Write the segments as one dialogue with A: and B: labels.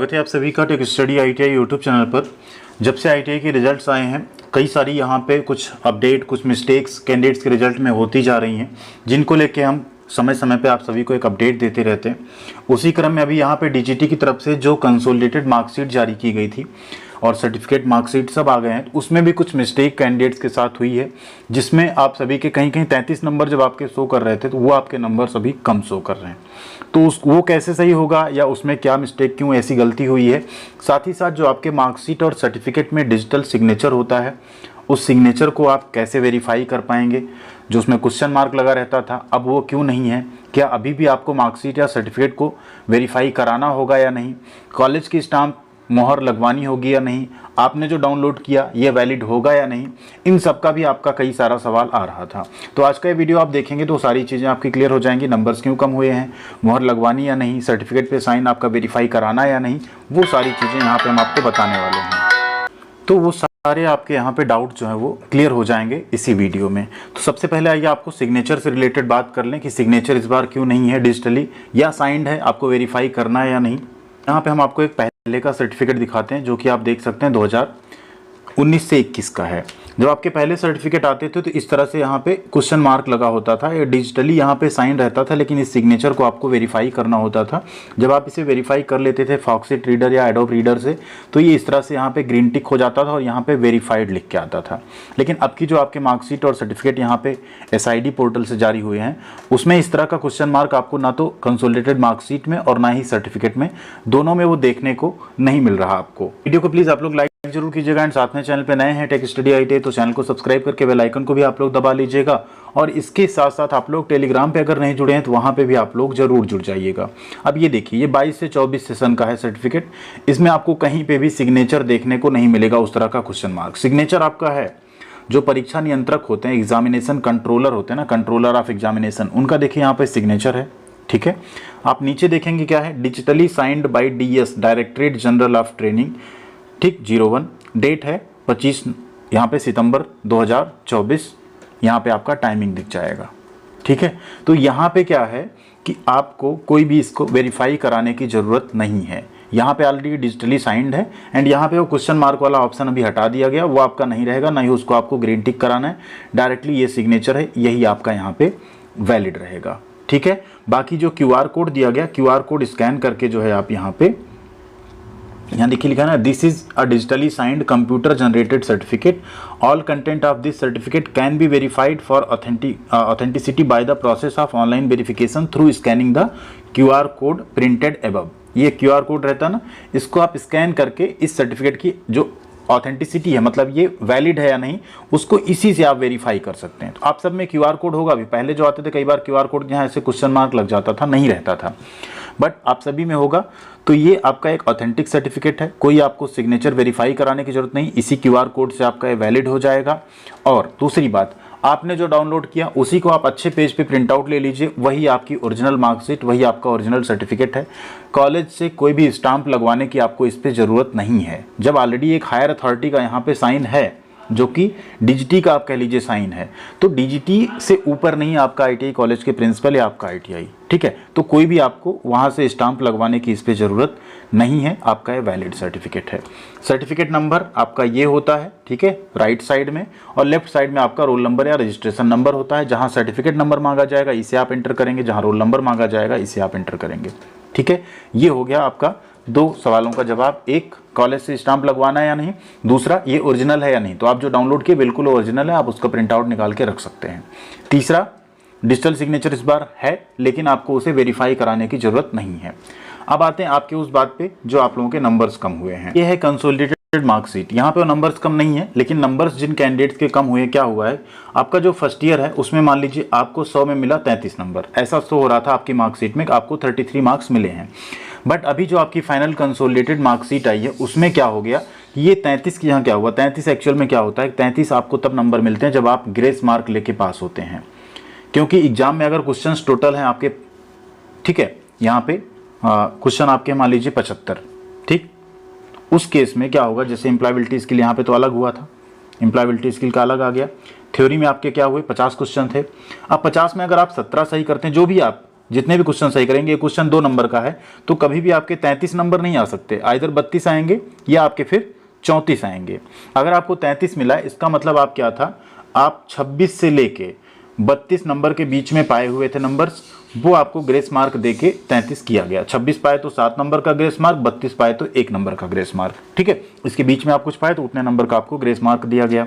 A: स्वागत है आप सभी का tech study ITI YouTube channel पर। जब से ITI के रिजल्ट्स आए हैं कई सारी यहाँ पे कुछ अपडेट, कुछ मिस्टेक्स कैंडिडेट्स के रिजल्ट में होती जा रही हैं, जिनको लेके हम समय समय पे आप सभी को एक अपडेट देते रहते हैं। उसी क्रम में अभी यहाँ पे DGT की तरफ से जो कंसोलिडेटेड मार्कशीट जारी की गई थी और सर्टिफिकेट मार्कशीट सब आ गए हैं, उसमें भी कुछ मिस्टेक कैंडिडेट्स के साथ हुई है, जिसमें आप सभी के कहीं कहीं 33 नंबर जब आपके शो कर रहे थे तो वो आपके नंबर सभी कम शो कर रहे हैं। तो वो कैसे सही होगा या उसमें क्या मिस्टेक, क्यों ऐसी गलती हुई है। साथ ही साथ जो आपके मार्कशीट और सर्टिफिकेट में डिजिटल सिग्नेचर होता है, उस सिग्नेचर को आप कैसे वेरीफाई कर पाएंगे। जो उसमें क्वेश्चन मार्क लगा रहता था अब वो क्यों नहीं है, क्या अभी भी आपको मार्कशीट या सर्टिफिकेट को वेरीफाई कराना होगा या नहीं, कॉलेज की स्टाम्प मोहर लगवानी होगी या नहीं, आपने जो डाउनलोड किया ये वैलिड होगा या नहीं, इन सब का भी आपका कई सारा सवाल आ रहा था। तो आज का ये वीडियो आप देखेंगे तो सारी चीज़ें आपकी क्लियर हो जाएंगी। नंबर्स क्यों कम हुए हैं, मोहर लगवानी या नहीं, सर्टिफिकेट पे साइन आपका वेरीफाई कराना या नहीं, वो सारी चीज़ें यहाँ पे हम आपको बताने वाले हैं। तो वो सारे आपके यहाँ पे डाउट जो है वो क्लियर हो जाएंगे इसी वीडियो में। तो सबसे पहले आइए आपको सिग्नेचर से रिलेटेड बात कर लें कि सिग्नेचर इस बार क्यों नहीं है डिजिटली या साइंड है, आपको वेरीफाई करना है या नहीं। यहाँ पे हम आपको एक पहले का सर्टिफिकेट दिखाते हैं जो कि आप देख सकते हैं 2019 से 21 का है। जब आपके पहले सर्टिफिकेट आते थे तो इस तरह से यहाँ पे क्वेश्चन मार्क लगा होता था, ये डिजिटली यहाँ पे साइन रहता था, लेकिन इस सिग्नेचर को आपको वेरीफाई करना होता था। जब आप इसे वेरीफाई कर लेते थे फॉक्सिट रीडर या एडोब रीडर से तो ये इस तरह से यहाँ पे ग्रीन टिक हो जाता था और यहाँ पे वेरीफाइड लिख के आता था। लेकिन अब की जो आपके मार्कशीट और सर्टिफिकेट यहाँ पे SID पोर्टल से जारी हुए हैं उसमें इस तरह का क्वेश्चन मार्क आपको ना तो कंसोलिडेटेड मार्कशीट में और ना ही सर्टिफिकेट में, दोनों में वो देखने को नहीं मिल रहा आपको। वीडियो को प्लीज़ आप लोग लाइक जरूर कीजिएगा एंड साथ में चैनल पे नए हैं टेक स्टडी ITI तो चैनल को सब्सक्राइब करके बेल आइकन को भी आप लोग दबा लीजिएगा। और इसके साथ साथ आप लोग टेलीग्राम पे अगर नहीं जुड़े हैं तो वहाँ पे भी आप लोग जरूर जुड़ जाइएगा। अब ये देखिए, ये 22 से 24 सेशन का है सर्टिफिकेट, इसमें आपको कहीं पे भी सिग्नेचर देखने को नहीं मिलेगा उस तरह का क्वेश्चन मार्क। सिग्नेचर आपका है जो परीक्षा नियंत्रक होते हैं, एग्जामिनेशन कंट्रोलर होते हैं ना, कंट्रोलर ऑफ एग्जामिनेशन, उनका देखिए यहाँ पे सिग्नेचर है। ठीक है, आप नीचे देखेंगे क्या है, digitally signed by DS directorate general of training, ठीक 01, डेट है 25 यहाँ पे सितंबर 2024, यहाँ पे आपका टाइमिंग दिख जाएगा। ठीक है, तो यहाँ पे क्या है कि आपको कोई भी इसको वेरीफाई कराने की ज़रूरत नहीं है, यहाँ पे ऑलरेडी डिजिटली साइंड है एंड यहाँ पे वो क्वेश्चन मार्क वाला ऑप्शन अभी हटा दिया गया, वो आपका नहीं रहेगा, ना ही उसको आपको ग्रीन टिक कराना है, डायरेक्टली ये सिग्नेचर है यही आपका यहाँ पे वैलिड रहेगा। ठीक है, बाकी जो QR कोड दिया गया, QR कोड स्कैन करके जो है आप यहाँ पे यहाँ देखिए लिखा है ना, this is a digitally signed computer generated certificate, all content of this certificate can be verified for authenticity by the process of online verification through scanning the QR code printed above. ये QR code रहता है ना, इसको आप scan करके इस certificate की जो ऑथेंटिसिटी है, मतलब ये वैलिड है या नहीं, उसको इसी से आप वेरीफाई कर सकते हैं। तो आप सब में QR कोड होगा, अभी पहले जो आते थे कई बार QR कोड यहाँ ऐसे क्वेश्चन मार्क लग जाता था, नहीं रहता था, बट आप सभी में होगा। तो ये आपका एक ऑथेंटिक सर्टिफिकेट है, कोई आपको सिग्नेचर वेरीफाई कराने की जरूरत नहीं, इसी QR कोड से आपका ये वैलिड हो जाएगा। और दूसरी बात, आपने जो डाउनलोड किया उसी को आप अच्छे पेज पे प्रिंट आउट ले लीजिए, वही आपकी ओरिजिनल मार्कशीट, वही आपका ओरिजिनल सर्टिफिकेट है। कॉलेज से कोई भी स्टाम्प लगवाने की आपको इस पे ज़रूरत नहीं है, जब ऑलरेडी एक हायर अथॉरिटी का यहाँ पे साइन है जो कि DGT का आप कह लीजिए साइन है, तो DGT से ऊपर नहीं आपका ITI कॉलेज के प्रिंसिपल या आपका ITI। ठीक है, तो कोई भी आपको वहाँ से स्टाम्प लगवाने की इस पे ज़रूरत नहीं है, आपका ये वैलिड सर्टिफिकेट है। सर्टिफिकेट नंबर आपका ये होता है, ठीक है, राइट साइड में, और लेफ्ट साइड में आपका रोल नंबर या रजिस्ट्रेशन नंबर होता है। जहाँ सर्टिफिकेट नंबर मांगा जाएगा इसे आप एंटर करेंगे, जहाँ रोल नंबर मांगा जाएगा इसे आप एंटर करेंगे। ठीक है, ये हो गया आपका 2 सवालों का जवाब, एक कॉलेज से स्टाम्प लगवाना है या नहीं, दूसरा ये ओरिजिनल है या नहीं। तो आप जो डाउनलोड किए बिल्कुल ओरिजिनल है, आप उसका प्रिंट आउट निकाल के रख सकते हैं। तीसरा, डिजिटल सिग्नेचर इस बार है लेकिन आपको उसे वेरीफाई कराने की जरूरत नहीं है। अब आते हैं आपके उस बात पे जो आप लोगों के नंबर्स कम हुए हैं। ये है कंसोलिडेटेड मार्कशीट, यहाँ पे नंबर्स कम नहीं है, लेकिन नंबर्स जिन कैंडिडेट्स के कम हुए, क्या हुआ है, आपका जो फर्स्ट ईयर है उसमें मान लीजिए आपको 100 में मिला 33 नंबर, ऐसा शो हो रहा था आपकी मार्कशीट में, आपको 33 मार्क्स मिले हैं। बट अभी जो आपकी फाइनल कंसोलिडेटेड मार्कशीट आई है उसमें क्या हो गया, ये 33 की यहाँ क्या हुआ, 33 एक्चुअल में क्या होता है, 33 आपको तब नंबर मिलते हैं जब आप ग्रेस मार्क लेके पास होते हैं, क्योंकि एग्जाम में अगर क्वेश्चंस टोटल हैं आपके, ठीक है, यहाँ पे क्वेश्चन आपके मान लीजिए 75, ठीक, उस केस में क्या होगा, जैसे एम्प्लॉयबिलिटी स्किल यहाँ पे तो अलग हुआ था, एम्प्लॉयबिलिटी स्किल का अलग आ गया, थ्योरी में आपके क्या हुए 50 क्वेश्चन थे। अब 50 में अगर आप 17 सही करते हैं, जो भी आप जितने भी क्वेश्चन सही करेंगे, ये क्वेश्चन 2 नंबर का है तो कभी भी आपके 33 नंबर नहीं आ सकते, आइदर 32 आएंगे या आपके फिर 34 आएंगे। अगर आपको 33 मिला इसका मतलब आप क्या था, आप 26 से लेके 32 नंबर के बीच में पाए हुए थे नंबर्स, वो आपको ग्रेस मार्क देके 33 किया गया। 26 पाए तो 7 नंबर का ग्रेस मार्क, 32 पाए तो 1 नंबर का ग्रेस मार्क, ठीक है। इसके बीच में आप कुछ पाए तो उतने नंबर का आपको ग्रेस मार्क दिया गया।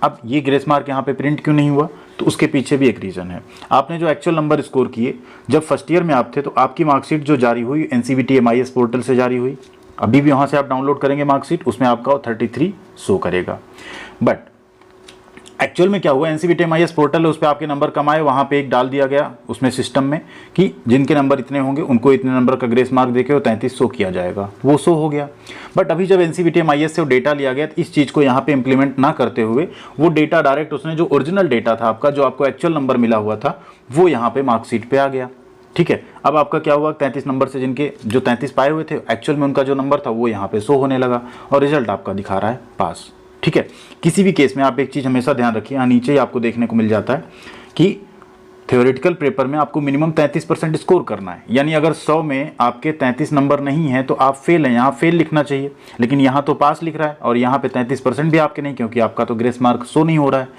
A: अब ये ग्रेस मार्क यहाँ पे प्रिंट क्यों नहीं हुआ, तो उसके पीछे भी एक रीज़न है। आपने जो एक्चुअल नंबर स्कोर किए जब फर्स्ट ईयर में आप थे तो आपकी मार्कशीट जो जारी हुई NCVT MIS पोर्टल से जारी हुई, अभी भी वहाँ से आप डाउनलोड करेंगे मार्कशीट, उसमें आपका 33 शो करेगा। बट एक्चुअल में क्या हुआ, NCVT MIS पोर्टल है, उस पर आपके नंबर कम आए, वहाँ पे एक डाल दिया गया उसमें सिस्टम में कि जिनके नंबर इतने होंगे उनको इतने नंबर का ग्रेस मार्क देके वो 33 शो किया जाएगा, वो शो हो गया। बट अभी जब NCVT MIS से वो डेटा लिया गया तो इस चीज़ को यहाँ पे इम्प्लीमेंट ना करते हुए वो डेटा डायरेक्ट उसने जो ओरिजिनल डेटा था आपका, जो आपको एक्चुअल नंबर मिला हुआ था, वो यहाँ पे मार्कशीट पे आ गया, ठीक है। अब आपका क्या हुआ, 33 नंबर से जिनके जो 33 पाए हुए थे एक्चुअल में उनका जो नंबर था वो यहाँ पे शो होने लगा और रिजल्ट आपका दिखा रहा है पास, ठीक है। किसी भी केस में आप एक चीज़ हमेशा ध्यान रखिए, यहाँ नीचे ही आपको देखने को मिल जाता है कि थ्योरेटिकल पेपर में आपको मिनिमम 33% स्कोर करना है, यानी अगर 100 में आपके 33 नंबर नहीं है तो आप फेल हैं, यहाँ फेल लिखना चाहिए, लेकिन यहाँ तो पास लिख रहा है और यहाँ पे 33% भी आपके नहीं, क्योंकि आपका तो ग्रेस मार्क शो नहीं हो रहा है,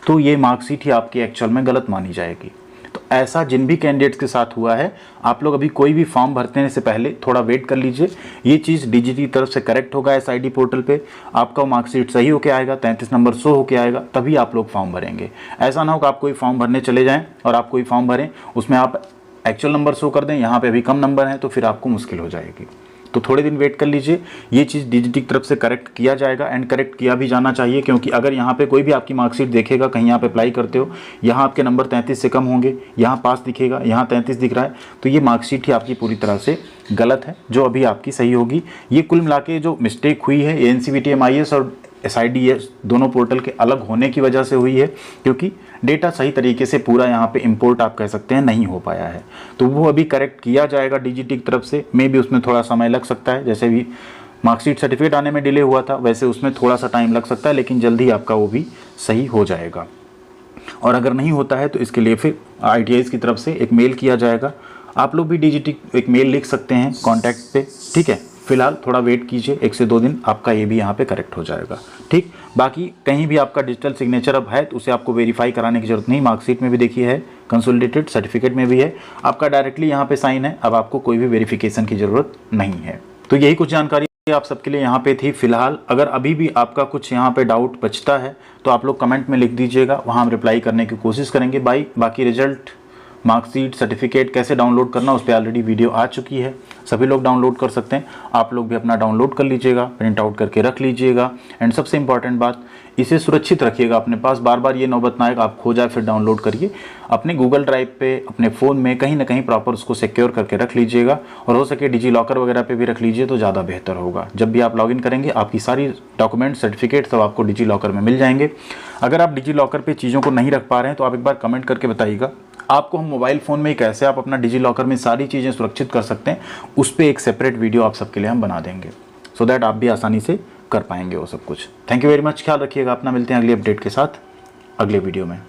A: तो ये मार्कशीट ही आपकी एक्चुअल में गलत मानी जाएगी। तो ऐसा जिन भी कैंडिडेट्स के साथ हुआ है, आप लोग अभी कोई भी फॉर्म भरने से पहले थोड़ा वेट कर लीजिए, ये चीज़ DG की तरफ से करेक्ट होगा SID पोर्टल पे, आपका मार्कशीट सही होके आएगा, 33 नंबर शो होके आएगा, तभी आप लोग फॉर्म भरेंगे। ऐसा ना हो कि आप कोई फॉर्म भरने चले जाएं और आप कोई फॉर्म भरें उसमें आप एक्चुअल नंबर शो कर दें, यहाँ पे अभी कम नंबर हैं, तो फिर आपको मुश्किल हो जाएगी। तो थोड़े दिन वेट कर लीजिए, ये चीज़ DG की तरफ से करेक्ट किया जाएगा एंड करेक्ट किया भी जाना चाहिए, क्योंकि अगर यहाँ पे कोई भी आपकी मार्कशीट देखेगा, कहीं आप अप्लाई करते हो, यहाँ आपके नंबर 33 से कम होंगे, यहाँ पास दिखेगा, यहाँ 33 दिख रहा है, तो ये मार्कशीट ही आपकी पूरी तरह से गलत है, जो अभी आपकी सही होगी। ये कुल मिला के जो मिस्टेक हुई है NCVT MIS और SID दोनों पोर्टल के अलग होने की वजह से हुई है, क्योंकि डेटा सही तरीके से पूरा यहाँ पे इंपोर्ट आप कह सकते हैं नहीं हो पाया है, तो वो अभी करेक्ट किया जाएगा DGT की तरफ से। मे भी उसमें थोड़ा समय लग सकता है, जैसे भी मार्कशीट सर्टिफिकेट आने में डिले हुआ था वैसे उसमें थोड़ा सा टाइम लग सकता है, लेकिन जल्दी आपका वो भी सही हो जाएगा। और अगर नहीं होता है तो इसके लिए फिर ITIs की तरफ से एक मेल किया जाएगा, आप लोग भी DGT एक मेल लिख सकते हैं कॉन्टैक्ट पे, ठीक है। फिलहाल थोड़ा वेट कीजिए, 1 से 2 दिन आपका ये भी यहाँ पे करेक्ट हो जाएगा, ठीक। बाकी कहीं भी आपका डिजिटल सिग्नेचर अब है तो उसे आपको वेरीफाई कराने की जरूरत नहीं, मार्कशीट में भी देखिए है, कंसोलिडेटेड सर्टिफिकेट में भी है, आपका डायरेक्टली यहाँ पे साइन है, अब आपको कोई भी वेरिफिकेशन की ज़रूरत नहीं है। तो यही कुछ जानकारी आप सबके लिए यहाँ पे थी फिलहाल। अगर अभी भी आपका कुछ यहाँ पे डाउट बचता है तो आप लोग कमेंट में लिख दीजिएगा, वहाँ हम रिप्लाई करने की कोशिश करेंगे। बाकी रिजल्ट, मार्कशीट, सर्टिफिकेट कैसे डाउनलोड करना उस पर ऑलरेडी वीडियो आ चुकी है, सभी लोग डाउनलोड कर सकते हैं, आप लोग भी अपना डाउनलोड कर लीजिएगा, प्रिंट आउट करके रख लीजिएगा। एंड सबसे इंपॉर्टेंट बात, इसे सुरक्षित रखिएगा अपने पास, बार बार ये नौबत ना आए आप खो जाए फिर डाउनलोड करिए, अपने गूगल ड्राइव पे, अपने फ़ोन में कहीं ना कहीं प्रॉपर उसको सिक्योर करके रख लीजिएगा, और हो सके डिजी लॉकर वगैरह पे भी रख लीजिए तो ज़्यादा बेहतर होगा। जब भी आप लॉगिन करेंगे आपकी सारी डॉक्यूमेंट, सर्टिफिकेट सब आपको डिजी लॉकर में मिल जाएंगे। अगर आप डिजी लॉकर पे चीज़ों को नहीं रख पा रहे हैं तो आप एक बार कमेंट करके बताइएगा, आपको हम मोबाइल फ़ोन में कैसे आप अपना डिजी लॉकर में सारी चीज़ें सुरक्षित कर सकते हैं, उस पर एक सेपरेट वीडियो आप सबके लिए हम बना देंगे, सो दैट आप भी आसानी से कर पाएंगे वो सब कुछ। थैंक यू वेरी मच, ख्याल रखिएगा अपना, मिलते हैं अगली अपडेट के साथ अगले वीडियो में।